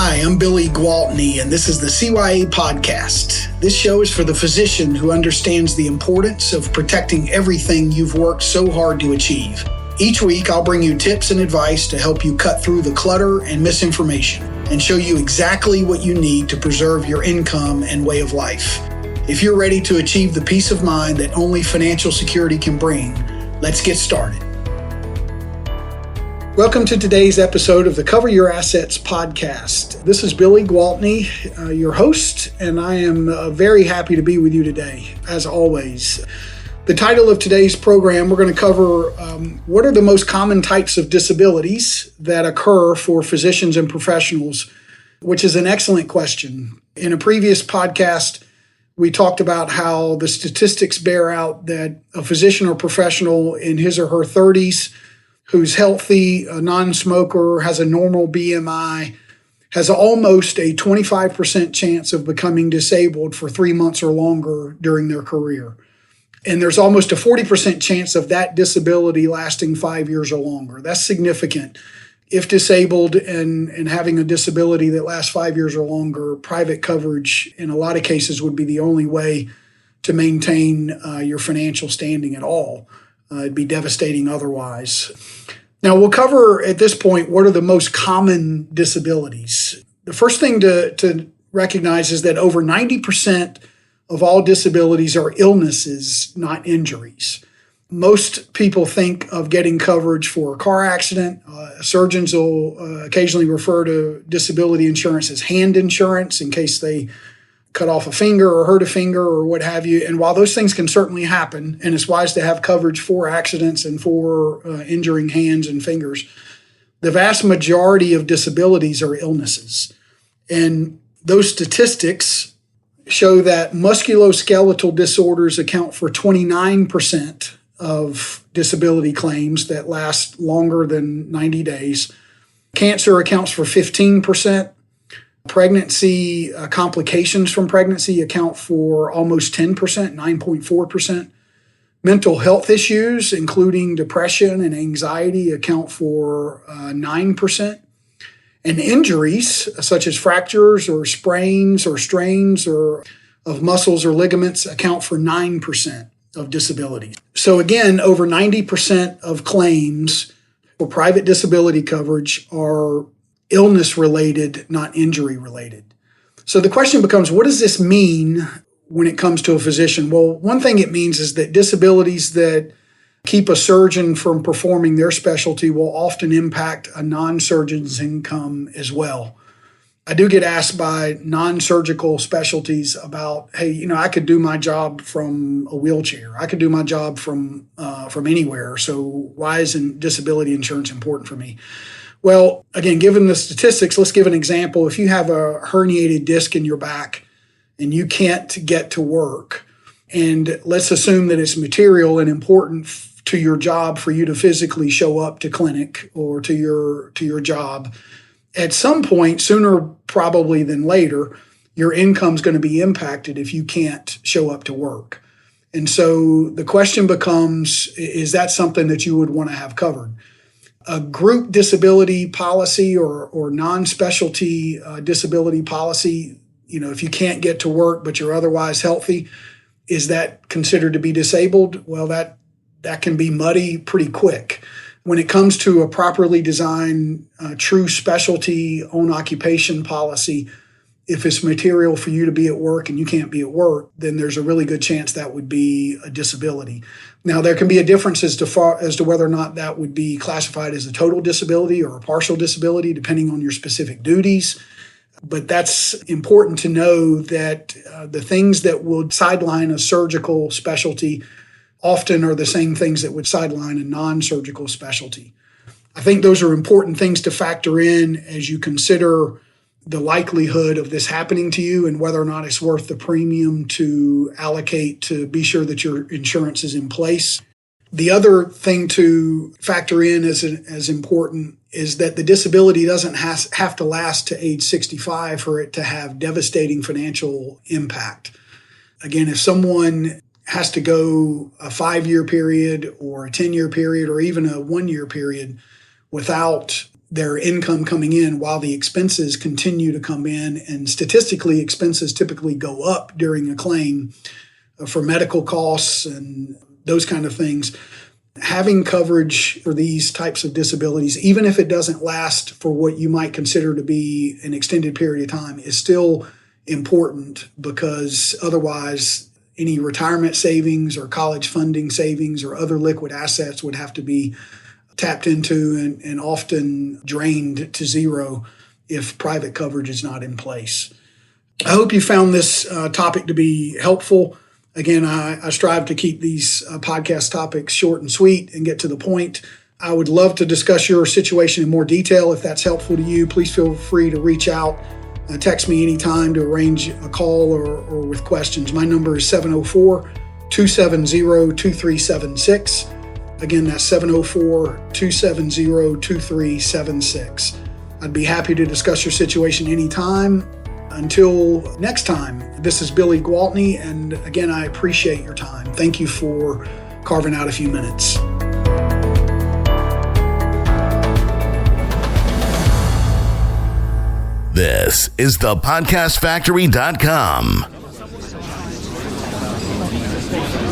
Hi, I'm Billy Gwaltney, and this is the CYA Podcast. This show is for the physician who understands the importance of protecting everything you've worked so hard to achieve. Each week, I'll bring you tips and advice to help you cut through the clutter and misinformation and show you exactly what you need to preserve your income and way of life. If you're ready to achieve the peace of mind that only financial security can bring, let's get started. Welcome to today's episode of the Cover Your Assets podcast. This is Billy Gwaltney, your host, and I am very happy to be with you today, as always. The title of today's program, we're going to cover what are the most common types of disabilities that occur for physicians and professionals, which is an excellent question. In a previous podcast, we talked about how the statistics bear out that a physician or professional in his or her 30s who's healthy, a non-smoker, has a normal BMI, has almost a 25% chance of becoming disabled for 3 months or longer during their career. And there's almost a 40% chance of that disability lasting 5 years or longer. That's significant. If disabled and having a disability that lasts 5 years or longer, private coverage in a lot of cases would be the only way to maintain your financial standing at all. It'd be devastating otherwise. Now, we'll cover at this point what are the most common disabilities. The first thing to recognize is that over 90% of all disabilities are illnesses, not injuries. Most people think of getting coverage for a car accident. Surgeons will occasionally refer to disability insurance as hand insurance in case they cut off a finger or hurt a finger or what have you. And while those things can certainly happen, and it's wise to have coverage for accidents and for injuring hands and fingers, the vast majority of disabilities are illnesses. And those statistics show that musculoskeletal disorders account for 29% of disability claims that last longer than 90 days. Cancer accounts for 15%. Pregnancy complications from pregnancy account for almost 10%, 9.4%. Mental health issues, including depression and anxiety, account for 9%. And injuries, such as fractures or sprains or strains or of muscles or ligaments, account for 9% of disabilities. So again, over 90% of claims for private disability coverage are illness-related, not injury-related. So the question becomes, what does this mean when it comes to a physician? Well, one thing it means is that disabilities that keep a surgeon from performing their specialty will often impact a non-surgeon's income as well. I do get asked by non-surgical specialties about, hey, I could do my job from a wheelchair. I could do my job from anywhere. So why isn't disability insurance important for me? Well, again, given the statistics, let's give an example. If you have a herniated disc in your back and you can't get to work, and let's assume that it's material and important to your job for you to physically show up to clinic or to your job, at some point, sooner probably than later, your income's going to be impacted if you can't show up to work. And so the question becomes, is that something that you would want to have covered? A group disability policy or non-specialty disability policy, if you can't get to work but you're otherwise healthy, is that considered to be disabled? Well, that can be muddy pretty quick. When it comes to a properly designed true specialty own occupation policy, if it's material for you to be at work and you can't be at work, then there's a really good chance that would be a disability. Now, there can be a difference as to whether or not that would be classified as a total disability or a partial disability, depending on your specific duties. But that's important to know that the things that would sideline a surgical specialty often are the same things that would sideline a non-surgical specialty. I think those are important things to factor in as you consider the likelihood of this happening to you and whether or not it's worth the premium to allocate to be sure that your insurance is in place. The other thing to factor in as important is that the disability doesn't have to last to age 65 for it to have devastating financial impact. Again, if someone has to go a 5-year period or a 10-year period or even a 1-year period without their income coming in while the expenses continue to come in. And statistically, expenses typically go up during a claim for medical costs and those kind of things. Having coverage for these types of disabilities, even if it doesn't last for what you might consider to be an extended period of time, is still important, because otherwise any retirement savings or college funding savings or other liquid assets would have to be tapped into and often drained to zero if private coverage is not in place. I hope you found this topic to be helpful. Again, I strive to keep these podcast topics short and sweet and get to the point. I would love to discuss your situation in more detail. If that's helpful to you, please feel free to reach out. Text me anytime to arrange a call or with questions. My number is 704-270-2376. Again, that's 704-270-2376. I'd be happy to discuss your situation anytime. Until next time, this is Billy Gwaltney, and again, I appreciate your time. Thank you for carving out a few minutes. This is thepodcastfactory.com.